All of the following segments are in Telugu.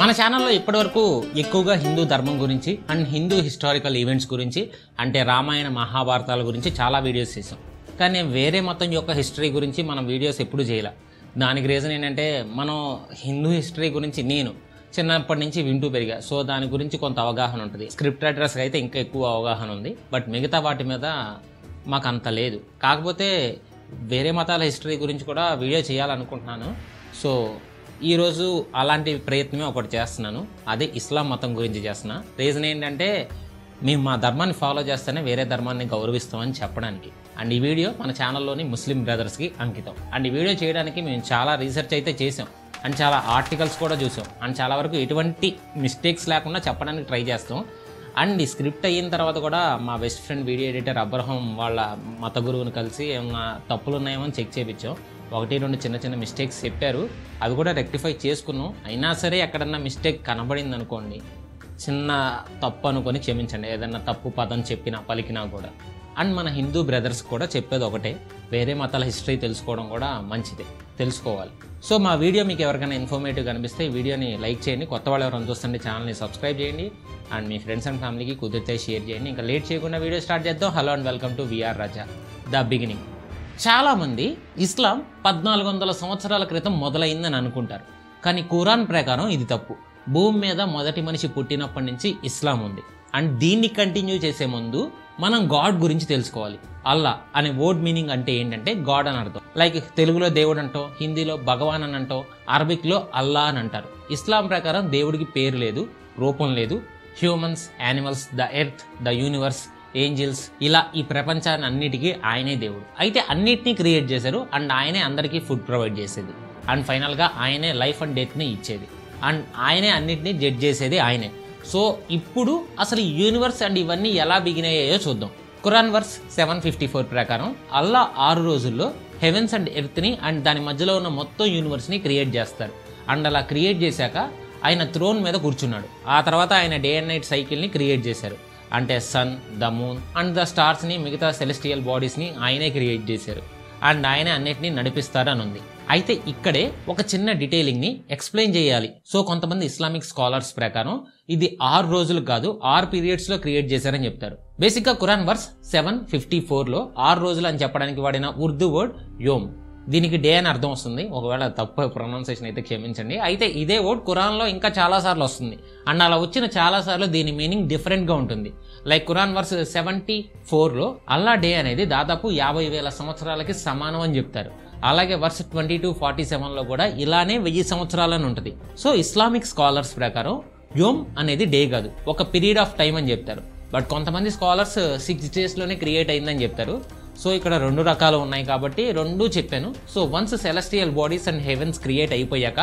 మన ఛానల్లో ఇప్పటివరకు ఎక్కువగా హిందూ ధర్మం గురించి అండ్ హిందూ హిస్టారికల్ ఈవెంట్స్ గురించి అంటే రామాయణ మహాభారతాల గురించి చాలా వీడియోస్ చేసాం. కానీ వేరే మతం యొక్క హిస్టరీ గురించి మనం వీడియోస్ ఎప్పుడు చేయలే. దానికి రీజన్ ఏంటంటే మనం హిందూ హిస్టరీ గురించి నేను చిన్నప్పటి నుంచి వింటూ పెరిగా. సో దాని గురించి కొంత అవగాహన ఉంటుంది. స్క్రిప్ట్ రైటర్స్కి అయితే ఇంకా ఎక్కువ అవగాహన ఉంది. బట్ మిగతా వాటి మీద మాకు అంత లేదు. కాకపోతే వేరే మతాల హిస్టరీ గురించి కూడా వీడియో చేయాలనుకుంటున్నాను. సో ఈరోజు అలాంటి ప్రయత్నమే ఒకటి చేస్తున్నాను. అదే ఇస్లాం మతం గురించి చేస్తున్నా. రీజన్ ఏంటంటే మేము మా ధర్మాన్ని ఫాలో చేస్తేనే వేరే ధర్మాన్ని గౌరవిస్తామని చెప్పడానికి. అండ్ ఈ వీడియో మన ఛానల్లోని ముస్లిం బ్రదర్స్కి అంకితం. అండ్ ఈ వీడియో చేయడానికి మేము చాలా రీసెర్చ్ అయితే చేసాం అండ్ చాలా ఆర్టికల్స్ కూడా చూసాం అండ్ చాలా వరకు ఎటువంటి మిస్టేక్స్ లేకుండా చెప్పడానికి ట్రై చేస్తాం. అండ్ ఈ స్క్రిప్ట్ అయిన తర్వాత కూడా మా best friend video editor Abraham వాళ్ళ మత గురువుని కలిసి ఏమన్నా తప్పులు ఉన్నాయేమో అని చెక్ చేయించాం. 1-2 చిన్న చిన్న మిస్టేక్స్ చెప్పారు. అవి కూడా రెక్టిఫై చేసుకున్నాం. అయినా సరే ఎక్కడన్నా మిస్టేక్ కనబడింది అనుకోండి, చిన్న తప్పు అనుకొని క్షమించండి. ఏదన్నా తప్పు పదం చెప్పినా పలికినా కూడా. అండ్ మన హిందూ బ్రదర్స్ కూడా చెప్పేది ఒకటే, వేరే మతాల హిస్టరీ తెలుసుకోవడం కూడా మంచిదే, తెలుసుకోవాలి. సో మా వీడియో మీకు ఎవరికైనా ఇన్ఫర్మేటివ్ కనిపిస్తే ఈ వీడియోని లైక్ చేయండి. కొత్త వాళ్ళు ఎవరైనా చూస్తుంటే ఛానల్ని సబ్స్క్రైబ్ చేయండి అండ్ మీ ఫ్రెండ్స్ అండ్ ఫ్యామిలీకి కుదిరితే షేర్ చేయండి. ఇంకా లేట్ చేయకుండా వీడియో స్టార్ట్ చేద్దాం. Hello and welcome to VR Raja the beginning. చాలామంది ఇస్లాం 1400 సంవత్సరాల క్రితం మొదలైందని అనుకుంటారు. కానీ ఖురాన్ ప్రకారం ఇది తప్పు. భూమి మీద మొదటి మనిషి పుట్టినప్పటి నుంచి ఇస్లాం ఉంది. అండ్ దీన్ని కంటిన్యూ చేసే ముందు మనం గాడ్ గురించి తెలుసుకోవాలి. అల్లా అనే వర్డ్ మీనింగ్ అంటే ఏంటంటే గాడ్ అని అర్థం. లైక్ తెలుగులో దేవుడు అంటాం, హిందీలో భగవాన్ అని అంటాం, అరబిక్లో అల్లా అని అంటారు. ఇస్లాం ప్రకారం దేవుడికి పేరు లేదు, రూపం లేదు. Humans, animals, the earth, the universe, angels, ఇలా ఈ ప్రపంచాన్ని అన్నిటికీ ఆయనే దేవుడు. అయితే అన్నిటినీ క్రియేట్ చేశారు అండ్ ఆయనే అందరికీ ఫుడ్ ప్రొవైడ్ చేసేది. అండ్ ఫైనల్గా ఆయనే లైఫ్ అండ్ డెత్ని ఇచ్చేది. అండ్ ఆయనే అన్నిటినీ జడ్జ్ చేసేది ఆయనే. సో ఇప్పుడు అసలు యూనివర్స్ అండ్ ఇవన్నీ ఎలా బిగిన్ అయ్యాయో చూద్దాం. ఖురాన్ వర్స్ 754 ప్రకారం అల్లా 6 రోజుల్లో హెవెన్స్ అండ్ ఎర్త్ని అండ్ దాని మధ్యలో ఉన్న మొత్తం యూనివర్స్ని క్రియేట్ చేస్తారు. అండ్ అలా క్రియేట్ చేశాక ఆయన థ్రోన్ మీద కూర్చున్నాడు. ఆ తర్వాత ఆయన డే అండ్ నైట్ సైకిల్ని క్రియేట్ చేశారు. అంటే sun, the moon and the స్టార్స్ని, మిగతా సెలెస్టియల్ బాడీస్ని ఆయనే క్రియేట్ చేశారు. అండ్ ఆయనే అన్నిటినీ నడిపిస్తారని ఉంది. అయితే ఇక్కడే ఒక చిన్న డీటెయిలింగ్ని ఎక్స్ప్లెయిన్ చేయాలి. సో కొంతమంది ఇస్లామిక్ స్కాలర్స్ ప్రకారం ఇది 6 రోజులు కాదు, 6 పీరియడ్స్లో క్రియేట్ చేశారని చెప్తారు. బేసిక్గా ఖురాన్ వర్స్ 754లో 6 రోజులు అని చెప్పడానికి వాడిన ఉర్దూ వర్డ్ యోమ్. దీనికి డే అని అర్థం వస్తుంది. ఒకవేళ తప్పు ప్రొనౌన్సియేషన్ అయితే క్షమించండి. అయితే ఇదే వర్డ్ ఖురాన్లో ఇంకా చాలాసార్లు వస్తుంది. అండ్ అలా వచ్చిన చాలాసార్లు దీని మీనింగ్ డిఫరెంట్గా ఉంటుంది. లైక్ ఖురాన్ వర్స్ 74లో అల్లా డే అనేది దాదాపు 50,000 సంవత్సరాలకి సమానం అని చెప్తారు. అలాగే వర్స్ 2247లో కూడా ఇలానే 1000 సంవత్సరాలని ఉంటుంది. సో ఇస్లామిక్ స్కాలర్స్ ప్రకారం యోమ్ అనేది డే కాదు, ఒక పీరియడ్ ఆఫ్ టైం అని చెప్తారు. బట్ కొంతమంది స్కాలర్స్ 6 డేస్లోనే క్రియేట్ అయిందని చెప్తారు. సో ఇక్కడ 2 రకాలు ఉన్నాయి కాబట్టి 2 చెప్పాను. So once celestial bodies and heavens create అయిపోయాక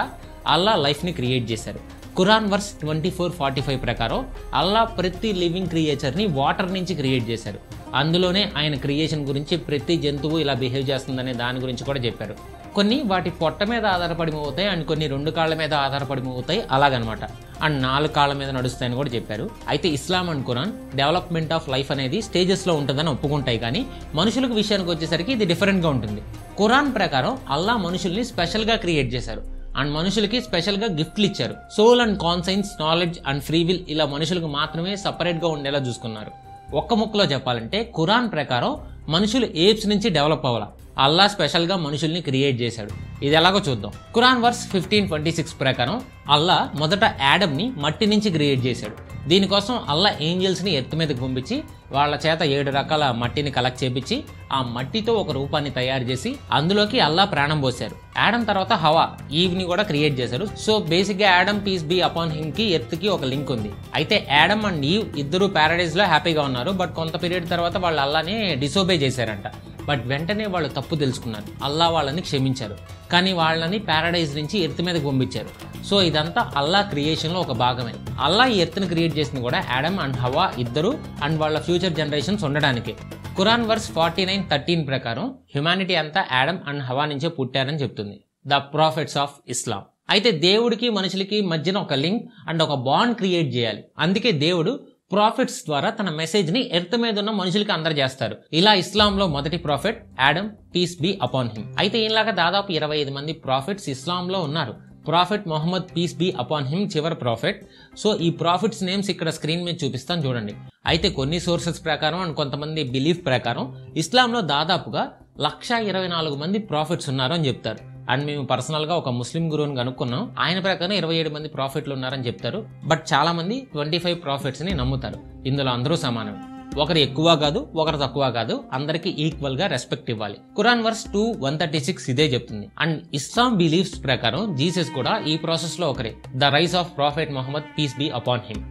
అల్లా లైఫ్ని క్రియేట్ చేశారు. ఖురాన్ వర్స్ 2445 ప్రకారం అల్లా ప్రతి లివింగ్ క్రియేచర్ని వాటర్ నుంచి క్రియేట్ చేశారు. అందులోనే ఆయన క్రియేషన్ గురించి ప్రతి జంతువు ఇలా బిహేవ్ చేస్తుందనే దాని గురించి కూడా చెప్పారు. కొన్ని వాటి పొట్ట మీద ఆధారపడి మూవ్ అవుతాయి అండ్ కొన్ని 2 కాళ్ళ మీద ఆధారపడి మూవ్ అవుతాయి, అలాగనమాట. అండ్ 4 కాళ్ళ మీద నడుస్తాయని కూడా చెప్పారు. అయితే ఇస్లాం and Quran development of life అనేది స్టేజెస్లో ఉంటుందని ఒప్పుకుంటాయి. కానీ మనుషులకు విషయానికి వచ్చేసరికి ఇది డిఫరెంట్గా ఉంటుంది. ఖురాన్ ప్రకారం అల్లా మనుషుల్ని స్పెషల్గా క్రియేట్ చేశారు అండ్ మనుషులకి స్పెషల్గా గిఫ్ట్లు ఇచ్చారు. Soul and conscience, knowledge and free will ఇలా మనుషులకు మాత్రమే సపరేట్గా ఉండేలా చూసుకున్నారు. ఒక్క ముక్కలో చెప్పాలంటే ఖురాన్ ప్రకారం మనుషులు ఏప్స్ నుంచి డెవలప్ అవ్వాల. అల్లా స్పెషల్గా మనుషుల్ని క్రియేట్ చేశాడు. ఇది ఎలాగో చూద్దాం. ఖురాన్ వర్స్ 1526 ప్రకారం అల్లా మొదట యాడమ్ని మట్టి నుంచి క్రియేట్ చేశాడు. దీనికోసం అల్లా ఏంజల్స్ని ఎర్త్ మీదకి పంపించి వాళ్ళ చేత 7 రకాల మట్టిని కలెక్ట్ చేపించి ఆ మట్టితో ఒక రూపాన్ని తయారు చేసి అందులోకి అల్లా ప్రాణం పోశారు. యాడమ్ తర్వాత హవా, ఈవ్ని కూడా క్రియేట్ చేశారు. సో బేసిక్గా Adam peace be upon him కి ఎర్త్ కి ఒక లింక్ ఉంది. అయితే యాడమ్ అండ్ ఈవ్ ఇద్దరు ప్యారడైజ్ లో హ్యాపీగా ఉన్నారు. బట్ కొంత పీరియడ్ తర్వాత వాళ్ళు అల్లాని డిసోబే చేశారంట. బట్ వెంటనే వాళ్ళు తప్పు తెలుసుకున్నారు. అల్లా వాళ్ళని క్షమించారు. కానీ వాళ్ళని ప్యారడైజ్ నుంచి ఎర్త్ మీదకి పంపించారు. సో ఇదంతా అల్లా క్రియేషన్లో ఒక భాగమే. అల్లా ఈ ఎర్త్ని క్రియేట్ చేసింది కూడా యాడమ్ అండ్ హవా ఇద్దరు అండ్ వాళ్ళ ఫ్యూచర్ జనరేషన్స్ ఉండడానికి. ఖురాన్ వర్స్ 49:13 ప్రకారం హ్యుమానిటీ అంతా యాడమ్ అండ్ హవా నుంచే పుట్టారని చెప్తుంది. The profits of Islam. అయితే దేవుడికి మనుషులకి మధ్యన ఒక లింక్ అండ్ ఒక బాండ్ క్రియేట్ చేయాలి. అందుకే దేవుడు ప్రాఫిట్స్ ద్వారా తన మెసేజ్ని ఎర్త్ మీద ఉన్న మనుషులకి అందజేస్తారు. ఇలా ఇస్లాంలో మొదటి prophet Adam, peace be upon him. అయితే ఈయనలాగా దాదాపు 25 మంది ప్రాఫిట్స్ ఇస్లాంలో ఉన్నారు. Prophet Muhammad peace be upon him చివరి ప్రాఫెట్. సో ఈ ప్రాఫిట్స్ నేమ్స్ ఇక్కడ స్క్రీన్ మీద చూపిస్తాను చూడండి. అయితే కొన్ని సోర్సెస్ ప్రకారం అండ్ కొంతమంది బిలీఫ్ ప్రకారం ఇస్లాంలో దాదాపుగా 124 మంది ప్రాఫిట్స్ ఉన్నారు అని చెప్తారు. అండ్ మేము పర్సనల్గా ఒక ముస్లిం గురువుని కనుక్కున్నాం. ఆయన ప్రకారం 27 మంది ప్రాఫిట్లు ఉన్నారని చెప్తారు. బట్ చాలా మంది 25 ప్రాఫిట్స్ని నమ్ముతారు. ఇందులో అందరూ సమానమే, ఒకరు ఎక్కువ కాదు ఒకరు తక్కువ కాదు, అందరికి ఈక్వల్ గా రెస్పెక్ట్ ఇవ్వాలి. ఖురాన్ వర్స్ 2:136 ఇదే చెప్తుంది. అండ్ ఇస్లాం బిలీఫ్స్ ప్రకారం జీసస్ కూడా ఈ ప్రాసెస్ లో ఒకరే. The rise of prophet Muhammad peace be upon him.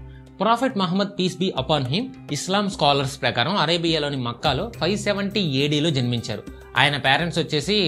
Prophet Muhammad peace be upon him Islam scholars ప్రకారం అరేబియాలోని మక్కాలో 570 ADలో జన్మించారు. ఆయన పేరెంట్స్ వచ్చేసి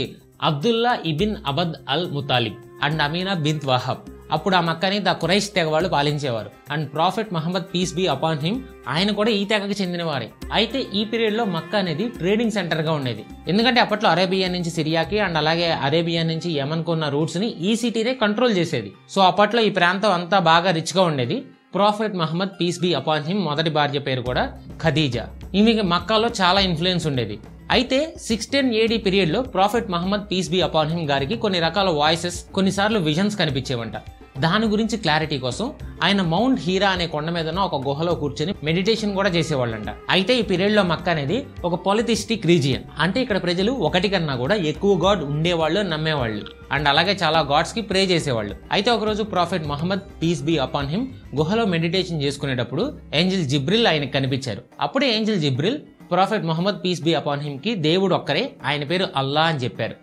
Abdullah ibn Abd al Muttalib and Amina bint Wahab. అప్పుడు ఆ మక్కాని ద ఖురైష్ తెగ వాళ్ళు పాలించేవారు. And prophet Muhammad peace be upon him ఆయన కూడా ఈ తెగకి చెందినవారే. అయితే ఈ పీరియడ్ లో మక్కా అనేది ట్రేడింగ్ సెంటర్ గా ఉండేది. ఎందుకంటే అప్పట్లో అరేబియా నుంచి సిరియాకి అండ్ అలాగే అరేబియా నుంచి యమన్ కొన్న రూట్స్ ని ఈ సిటీనే కంట్రోల్ చేసేది. సో అప్పట్లో ఈ ప్రాంతం అంతా బాగా రిచ్ గా ఉండేది. Prophet Muhammad peace be upon him మొదటి భార్య పేరు కూడా ఖదీజా. ఈమెకి మక్కాలో చాలా ఇన్ఫ్లుయెన్స్ ఉండేది. అయితే 610 AD పీరియడ్ లో prophet Muhammad peace be upon him గారికి కొన్ని రకాల వాయిసెస్, కొన్నిసార్లు విజన్స్ కనిపించేవంట. దాని గురించి క్లారిటీ కోసం ఆయన మౌంట్ హీరా అనే కొండ మీద ఒక గుహలో కూర్చొని మెడిటేషన్ కూడా చేసేవాళ్ళంట. అయితే ఈ పీరియడ్ లో మక్కా అనేది ఒక పాలిథిస్టిక్ రీజియన్. అంటే ఇక్కడ ప్రజలు ఒకటి కన్నా కూడా ఎక్కువ గాడ్ ఉండేవాళ్ళు, నమ్మేవాళ్ళు అండ్ అలాగే చాలా గాడ్స్ కి ప్రే చేసేవాళ్ళు. అయితే ఒకరోజు prophet Muhammad peace be upon him గుహలో మెడిటేషన్ చేసుకునేటప్పుడు ఏంజిల్ జిబ్రిల్ ఆయనకు కనిపించారు. అప్పుడే angel Jibril prophet Muhammad peace be upon him కి దేవుడు ఒక్కరే, ఆయన పేరు అల్లా అని చెప్పారు.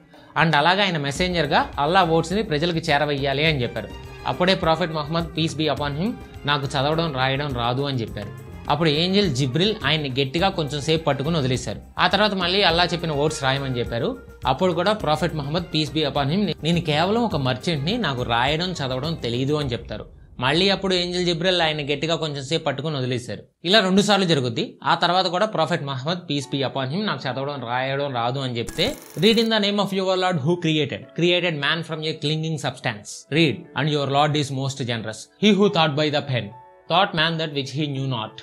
అండ్ అలాగే ఆయన మెసెంజర్ గా అల్లా వర్డ్స్ ని ప్రజలకు చేరవేయాలి అని చెప్పారు. అప్పుడే prophet Muhammad peace be upon him నాకు చదవడం రాయడం రాదు అని చెప్పారు. అప్పుడు ఏంజిల్ జిబ్రిల్ ఆయన్ని గట్టిగా కొంచెం సేపు పట్టుకుని వదిలేశారు. ఆ తర్వాత మళ్ళీ అల్లా చెప్పిన వర్డ్స్ రాయమని చెప్పారు. అప్పుడు కూడా prophet Muhammad peace be upon him నేను కేవలం ఒక మర్చెంట్ ని, నాకు రాయడం చదవడం తెలియదు అని చెప్తారు. మళ్ళీ అప్పుడు ఏంజిల్ జిబ్రిల్ ఆయన గట్టిగా కొంచెం సేపు పట్టుకుని వదిలేశారు. ఇలా 2 సార్లు జరుగుద్ది. ఆ తర్వాత కూడా prophet Muhammad peace be upon him నాకు చదవడం రాయడం రాదు అని చెప్తే read in the name of your lord who created man from a clinging substance. Read and your lord is most generous. He who taught by the pen taught man that which he knew not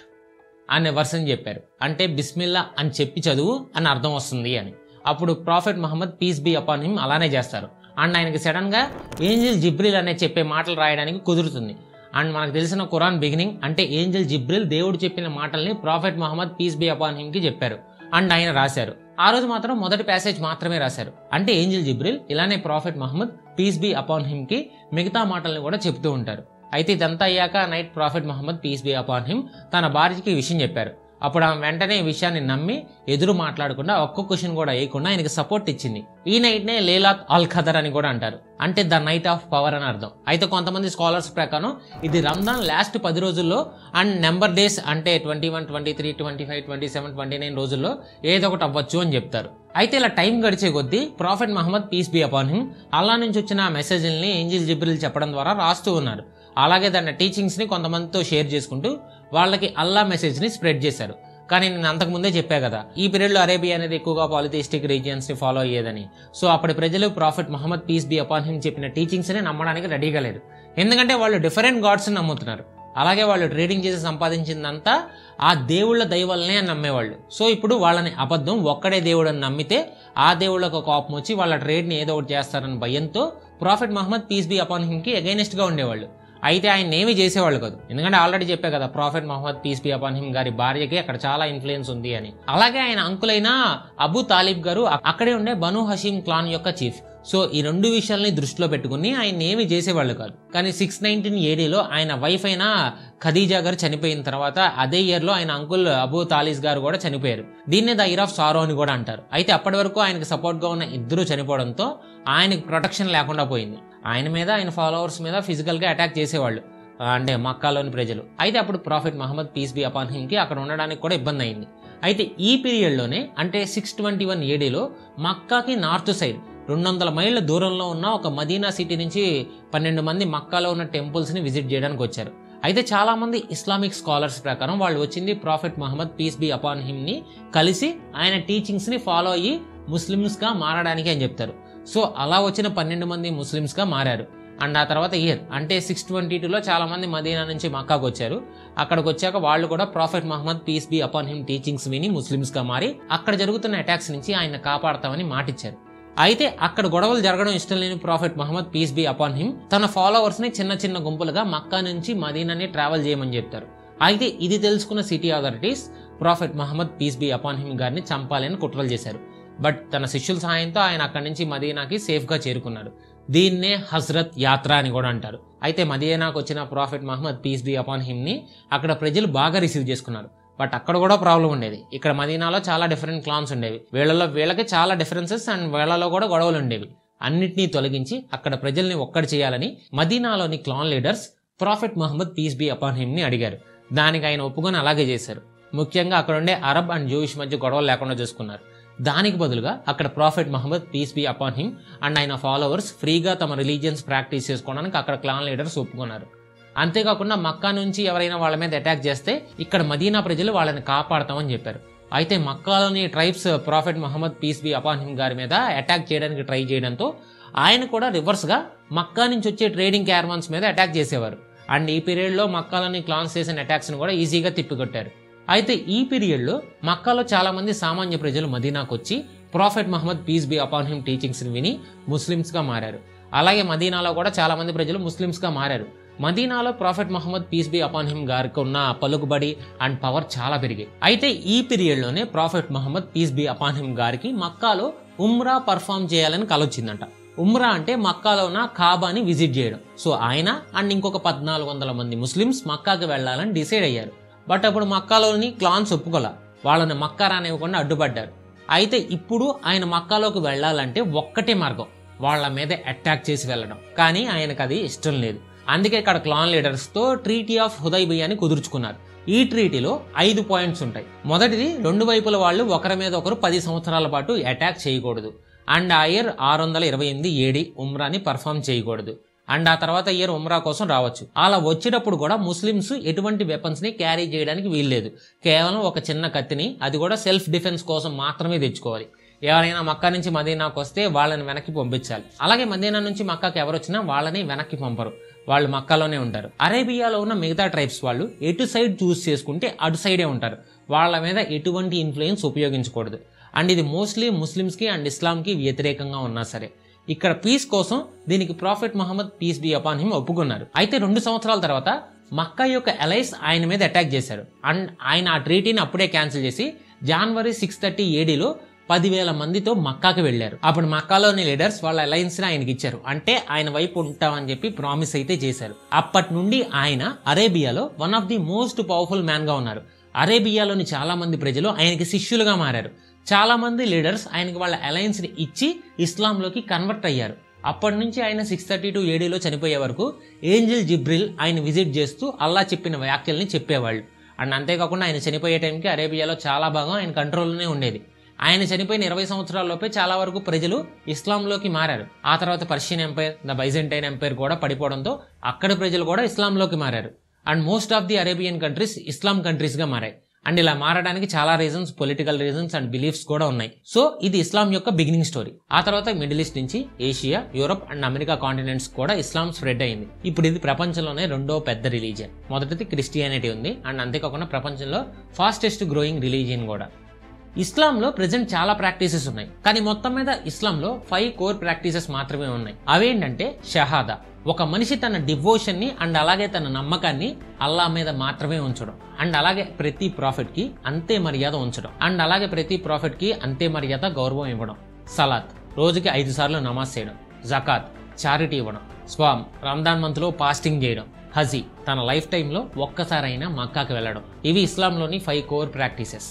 అనే వర్షన్ చెప్పారు. అంటే బిస్మిల్లా అని చెప్పి చదువు అని అర్థం వస్తుంది అని. అప్పుడు prophet Muhammad peace be upon him అలానే చేస్తారు. అండ్ ఆయనకి సడన్ గా ఏంజిల్ జిబ్రిల్ అనే చెప్పే మాటలు రాయడానికి కుదురుతుంది. అండ్ మనకు తెలిసిన ఖురాన్ బిగినింగ్ అంటే ఏంజిల్ జిబ్రిల్ దేవుడు చెప్పిన మాటల్ని prophet Muhammad peace be upon him కి చెప్పారు అండ్ ఆయన రాశారు. ఆ రోజు మాత్రం మొదటి ప్యాసేజ్ మాత్రమే రాశారు. అంటే ఏంజిల్ జిబ్రిల్ ఇలానే prophet Muhammad peace be upon him కి మిగతా మాటల్ని కూడా చెప్తూ ఉంటారు. అయితే ఇదంతా అయ్యాక night prophet Muhammad peace be upon him తన భార్యకి ఈ విషయం చెప్పారు. అప్పుడు ఆమె వెంటనే ఈ విషయాన్ని నమ్మి ఎదురు మాట్లాడకుండా ఒక్క క్వశ్చన్ కూడా వేయకుండా ఆయనకి సపోర్ట్ ఇచ్చింది. ఈ నైట్ నే లేలాత్ అల్ ఖదర్ అని కూడా అంటారు. అంటే ద నైట్ ఆఫ్ పవర్ అని అర్థం. అయితే కొంతమంది స్కాలర్స్ ప్రకారం ఇది రంజాన్ లాస్ట్ 10 రోజుల్లో అండ్ నెంబర్ డేస్ అంటే 21, 23, 25, 27, 29 రోజుల్లో ఏదో ఒకటి అవ్వచ్చు అని చెప్తారు. అయితే ఇలా టైం గడిచే కొద్దీ prophet Muhammad peace be upon him Allah నుంచి వచ్చిన మెసేజ్ని ఏంజిల్ జిబ్రిల్ చెప్పడం ద్వారా రాస్తూ ఉన్నారు. అలాగే దాని టీచింగ్స్ ని కొంతమందితో షేర్ చేసుకుంటూ వాళ్ళకి అల్లా మెసేజ్ ని స్ప్రెడ్ చేశారు. కానీ నేను అంతకు ముందే చెప్పా కదా, ఈ పీరియడ్ లో అరేబియా అనేది ఎక్కువగా పాలిథిస్టిక్ రీజియన్స్ ని ఫాలో అయ్యేదని. సో అప్పటి ప్రజలు prophet Muhammad peace be upon him చెప్పిన టీచింగ్స్ ని నమ్మడానికి రెడీగా లేరు. ఎందుకంటే వాళ్ళు డిఫరెంట్ గాడ్స్ ని నమ్ముతున్నారు. అలాగే వాళ్ళు ట్రేడింగ్ చేసి సంపాదించిందంతా ఆ దేవుళ్ళ దైవల్నే అని నమ్మేవాళ్ళు. సో ఇప్పుడు వాళ్ళని అబద్ధం, ఒక్కడే దేవుడు అని నమ్మితే ఆ దేవుళ్ళకు కోపం వచ్చి వాళ్ళ ట్రేడ్ ని ఏదో ఒకటి చేస్తారని భయంతో prophet Muhammad peace be upon him కి అగైనెస్ట్ గా ఉండేవాళ్ళు. అయితే ఆయన ఏమీ చేసేవాళ్ళు కాదు. ఎందుకంటే ఆల్రెడీ చెప్పా కదా, prophet Muhammad peace be upon him గారి భార్యకి అక్కడ చాలా ఇన్ఫ్లుయెన్స్ ఉంది అని. అలాగే ఆయన అంకులైన అబూ తాలిబ్ గారు అక్కడే ఉండే బను హషీం క్లాన్ యొక్క చీఫ్. సో ఈ 2 విషయాల్ని దృష్టిలో పెట్టుకుని ఆయన ఏమీ చేసేవాళ్ళు కాదు. కానీ 619 ADలో ఆయన వైఫ్ అయిన ఖదీజా గారు చనిపోయిన తర్వాత అదే ఇయర్ లో ఆయన అంకుల్ అబూ తాలిబ్ గారు కూడా చనిపోయారు. దీన్నే ద ఇయర్ ఆఫ్ సారో అని కూడా అంటారు. అయితే అప్పటి వరకు ఆయనకు సపోర్ట్ గా ఉన్న ఇద్దరు చనిపోవడంతో ఆయనకు ప్రొటెక్షన్ లేకుండా పోయింది. ఆయన మీద ఆయన ఫాలోవర్స్ మీద ఫిజికల్ గా అటాక్ చేసేవాళ్ళు అంటే మక్కాలోని ప్రజలు. అయితే అప్పుడు prophet Muhammad peace be upon him కి అక్కడ ఉండడానికి కూడా ఇబ్బంది అయింది. అయితే ఈ పీరియడ్ లోనే అంటే 621 ADలో మక్కాకి నార్త్ సైడ్ 200 మైళ్ళ దూరంలో ఉన్న ఒక మదీనా సిటీ నుంచి 12 మంది మక్కాలో ఉన్న టెంపుల్స్ ని విజిట్ చేయడానికి వచ్చారు. అయితే చాలా మంది ఇస్లామిక్ స్కాలర్స్ ప్రకారం వాళ్ళు వచ్చింది prophet Muhammad peace be upon him ని కలిసి ఆయన టీచింగ్స్ ని ఫాలో అయ్యి ముస్లిమ్స్ గా మారడానికి అని చెప్తారు. సో అలా వచ్చిన 12 మంది ముస్లిమ్స్ గా మారారు. అండ్ ఆ తర్వాత ఇయర్ అంటే 622లో చాలా మంది మదీనా నుంచి మక్కాకు వచ్చారు. అక్కడికి వచ్చాక వాళ్ళు కూడా prophet Muhammad peace be upon him teachings విని ముస్లిమ్స్ గా మారి అక్కడ జరుగుతున్న అటాక్స్ నుంచి ఆయన కాపాడతామని మాటిచ్చారు. అయితే అక్కడ గొడవలు జరగడం ఇష్టం లేని prophet Muhammad peace be upon him తన ఫాలోవర్స్ ని చిన్న చిన్న గుంపులుగా మక్కా నుంచి మదీనాని ట్రావెల్ చేయమని చెప్తారు. అయితే ఇది తెలుసుకున్న city authorities prophet Muhammad peace be upon him గారిని చంపాలని కుట్రలు చేశారు. బట్ తన శిష్యుల సహాయంతో ఆయన అక్కడి నుంచి మదీనాకి సేఫ్ గా చేరుకున్నారు. దీన్నే హజ్రత్ యాత్ర అని కూడా అంటారు. అయితే మదీనాకు వచ్చిన prophet Muhammad peace be upon him ని అక్కడ ప్రజలు బాగా రిసీవ్ చేసుకున్నారు. బట్ అక్కడ కూడా ప్రాబ్లం ఉండేది. ఇక్కడ మదీనాలో చాలా డిఫరెంట్ క్లాన్స్ ఉండేవి. వీళ్ళకి చాలా డిఫరెన్సెస్ అండ్ వీళ్ళలో కూడా గొడవలు ఉండేవి. అన్నిటినీ తొలగించి అక్కడ ప్రజల్ని ఒక్కటి చేయాలని మదీనాలోని clan leaders prophet Muhammad peace be upon him ని అడిగారు. దానికి ఆయన ఒప్పుకొని అలాగే చేశారు. ముఖ్యంగా అక్కడ ఉండే అరబ్ అండ్ జూయిష్ మధ్య గొడవలు లేకుండా చూసుకున్నారు. దానికి బదులుగా అక్కడ prophet Muhammad peace be upon him and ఆయన ఫాలోవర్స్ ఫ్రీగా తమ రిలీజియన్స్ ప్రాక్టీస్ చేసుకోవడానికి అక్కడ క్లాన్ లీడర్స్ ఒప్పుకున్నారు. అంతేకాకుండా మక్కా నుంచి ఎవరైనా వాళ్ళ మీద అటాక్ చేస్తే ఇక్కడ మదీనా ప్రజలు వాళ్ళని కాపాడతామని చెప్పారు. అయితే మక్కాలోని tribes prophet Muhammad peace be upon him గారి మీద అటాక్ చేయడానికి ట్రై చేయడంతో ఆయన కూడా రివర్స్ గా మక్కా నుంచి వచ్చే ట్రేడింగ్ క్యారవాన్స్ మీద అటాక్ చేసేవారు. అండ్ ఈ పీరియడ్ లో మక్కాలోని క్లాన్స్ చేసిన అటాక్స్ ని కూడా ఈజీగా తిప్పికొట్టారు. అయితే ఈ పీరియడ్ లో మక్కాలో చాలా మంది సామాన్య ప్రజలు మదీనాకు వచ్చి prophet Muhammad peace be upon him teachings ని విని ముస్లిమ్స్ గా మారారు. అలాగే మదీనాలో కూడా చాలా మంది ప్రజలు ముస్లిమ్స్ గా మారారు. మదీనాలో prophet Muhammad peace be upon him గారికి ఉన్న పలుకుబడి అండ్ పవర్ చాలా పెరిగాయి. అయితే ఈ పీరియడ్ లోనే prophet Muhammad peace be upon him గారికి మక్కాలో ఉమ్రా పర్ఫామ్ చేయాలని కలొచ్చిందంట. ఉమ్రా అంటే మక్కాలో ఉన్న కాబాని విజిట్ చేయడం. సో ఆయన అండ్ ఇంకొక 1400 మంది ముస్లిమ్స్ మక్కాకి వెళ్లాలని డిసైడ్ అయ్యారు. బట్ అప్పుడు మక్కాలోని క్లాన్స్ ఒప్పుకోలే, వాళ్ళని మక్కా రానివ్వకుండా అడ్డుపడ్డారు. అయితే ఇప్పుడు ఆయన మక్కాలోకి వెళ్లాలంటే ఒక్కటే మార్గం, వాళ్ళ మీద అటాక్ చేసి వెళ్ళడం. కానీ ఆయనకు అది ఇష్టం లేదు. అందుకే ఇక్కడ క్లాన్ లీడర్స్ తో ట్రీటీ ఆఫ్ హుదైబియాని కుదుర్చుకున్నారు. ఈ ట్రీటీలో 5 పాయింట్స్ ఉంటాయి. మొదటిది, రెండు వైపుల వాళ్ళు ఒకరి మీద ఒకరు 10 సంవత్సరాల పాటు అటాక్ చేయకూడదు. అండ్ ఆ ఇయర్ 628 ఏడి ఉమ్రాని పర్ఫామ్ చేయకూడదు. అండ్ ఆ తర్వాత ఇయర్ ఉమ్రా కోసం రావచ్చు. అలా వచ్చేటప్పుడు కూడా ముస్లిమ్స్ ఎటువంటి వెపన్స్ ని క్యారీ చేయడానికి వీల్లేదు. కేవలం ఒక చిన్న కత్తిని, అది కూడా సెల్ఫ్ డిఫెన్స్ కోసం మాత్రమే తెచ్చుకోవాలి. ఎవరైనా మక్కా నుంచి మదీనాకు వస్తే వాళ్ళని వెనక్కి పంపించాలి. అలాగే మదీనా నుంచి మక్కాకి ఎవరు వచ్చినా వాళ్ళని వెనక్కి పంపరు, వాళ్ళు మక్కాలోనే ఉంటారు. అరేబియాలో ఉన్న మిగతా ట్రైబ్స్ వాళ్ళు ఎటు సైడ్ చూస్ చేసుకుంటే అటు సైడే ఉంటారు. వాళ్ళ మీద ఎటువంటి ఇన్ఫ్లుయెన్స్ ఉపయోగించకూడదు. అండ్ ఇది మోస్ట్లీ ముస్లిమ్స్ కి అండ్ ఇస్లాం కి వ్యతిరేకంగా ఉన్నా సరే ఇక్కడ పీస్ కోసం దీనికి prophet Muhammad peace be upon him ఒప్పుకున్నారు. అయితే 2 సంవత్సరాల తర్వాత మక్కా యొక్క అలైస్ ఆయన మీద అటాక్ చేశారు. అండ్ ఆయన ఆ ట్రీటీని అప్పుడే క్యాన్సిల్ చేసి జనవరి 630 ఏడీలో 10,000 మందితో మక్కాకి వెళ్లారు. అప్పుడు మక్కాలోని లీడర్స్ వాళ్ళ అలయన్స్ ని ఆయనకి ఇచ్చారు. అంటే ఆయన వైపు ఉంటామని చెప్పి ప్రామిస్ అయితే చేశారు. అప్పటి నుండి ఆయన అరేబియాలో one of the most powerful man గా ఉన్నారు. అరేబియాలోని చాలా మంది ప్రజలు ఆయనకి శిష్యులుగా మారారు. చాలా మంది లీడర్స్ ఆయనకి వాళ్ళ అలయన్స్ ని ఇచ్చి ఇస్లాంలోకి కన్వర్ట్ అయ్యారు. అప్పటి నుంచి ఆయన 632 ఏడీలో చనిపోయే వరకు ఏంజెల్ జిబ్రిల్ ఆయన విజిట్ చేస్తూ అల్లా చెప్పిన వ్యాఖ్యల్ని చెప్పేవాళ్ళు. అండ్ అంతేకాకుండా ఆయన చనిపోయే టైంకి అరేబియాలో చాలా భాగం ఆయన కంట్రోల్లోనే ఉండేది. ఆయన చనిపోయిన 20 సంవత్సరాల్లోపే చాలా వరకు ప్రజలు ఇస్లాంలోకి మారారు. ఆ తర్వాత Persian empire, the Byzantine empire కూడా పడిపోవడంతో అక్కడి ప్రజలు కూడా ఇస్లాంలోకి మారారు. And most of the Arabian countries Islam countries గా మారాయి. అండ్ ఇలా మారడానికి చాలా reasons, political reasons and beliefs కూడా ఉన్నాయి. సో ఇది ఇస్లాం యొక్క బిగినింగ్ స్టోరీ. ఆ తర్వాత మిడిల్ ఈస్ట్ నుంచి Asia, Europe and America continents కూడా ఇస్లాం స్ప్రెడ్ అయింది. ఇప్పుడు ఇది ప్రపంచంలోనే 2వ పెద్ద రిలీజియన్. మొదటిది క్రిస్టియానిటీ ఉంది. అండ్ అంతేకాకుండా ప్రపంచంలో ఫాస్టెస్ట్ గ్రోయింగ్ రిలీజియన్ కూడా. ఇస్లాంలో ప్రెజెంట్ చాలా ప్రాక్టీసెస్ ఉన్నాయి. కానీ మొత్తం మీద ఇస్లాంలో 5 కోర్ ప్రాక్టీసెస్ మాత్రమే ఉన్నాయి. అవేంటంటే షహాదా, ఒక మనిషి తన డివోషన్ ని అండ్ అలాగే తన నమ్మకాన్ని అల్లా మీద మాత్రమే ఉంచడం. అండ్ అలాగే ప్రతి ప్రాఫిట్ కి అంతే మర్యాద ఉంచడం. అండ్ అలాగే ప్రతి ప్రాఫిట్ కి అంతే మర్యాద, గౌరవం ఇవ్వడం. సలాత్, రోజుకి 5 సార్లు నమాజ్ చేయడం. జకాత్, చారిటీ ఇవ్వడం. స్వామ్, రంజాన్ మంత్ లో ఫాస్టింగ్ చేయడం. హజీ, తన లైఫ్ టైంలో ఒక్కసారైనా మక్కాకి వెళ్ళడం. ఇవి ఇస్లాంలోని 5 కోర్ ప్రాక్టీసెస్.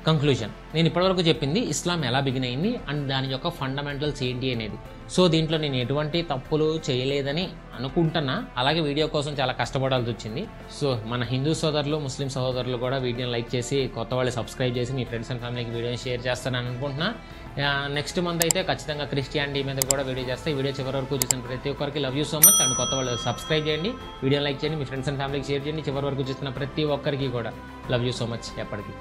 కంక్లూజన్, నేను ఇప్పటివరకు చెప్పింది ఇస్లాం ఎలా బిగిన్ అయింది అండ్ దాని యొక్క ఫండమెంటల్స్ ఏంటి అనేది. సో దీంట్లో నేను ఎటువంటి తప్పులు చేయలేదని అనుకుంటున్నా. అలాగే వీడియో కోసం చాలా కష్టపడాల్సి వచ్చింది. సో మన హిందూ సోదరులు, ముస్లిం సహోదరులు కూడా వీడియోని లైక్ చేసి, కొత్త వాళ్ళు సబ్స్క్రైబ్ చేసి మీ ఫ్రెండ్స్ అండ్ ఫ్యామిలీకి వీడియోని షేర్ చేస్తానని అనుకుంటున్నా. నెక్స్ట్ మంత్ అయితే ఖచ్చితంగా క్రిస్టియానిటీ మీద కూడా వీడియో చేస్తే. ఈ వీడియో చివరి వరకు చూసిన ప్రతి ఒక్కరికి love you so much. And కొత్త వాళ్ళు సబ్స్క్రైబ్ చేయండి, వీడియోని లైక్ చేయండి, మీ ఫ్రెండ్స్ అండ్ ఫ్యామిలీకి షేర్ చేయండి. చివరి వరకు చూసిన ప్రతి ఒక్కరికి కూడా లవ్ యూ సో మచ్ ఎప్పటికీ.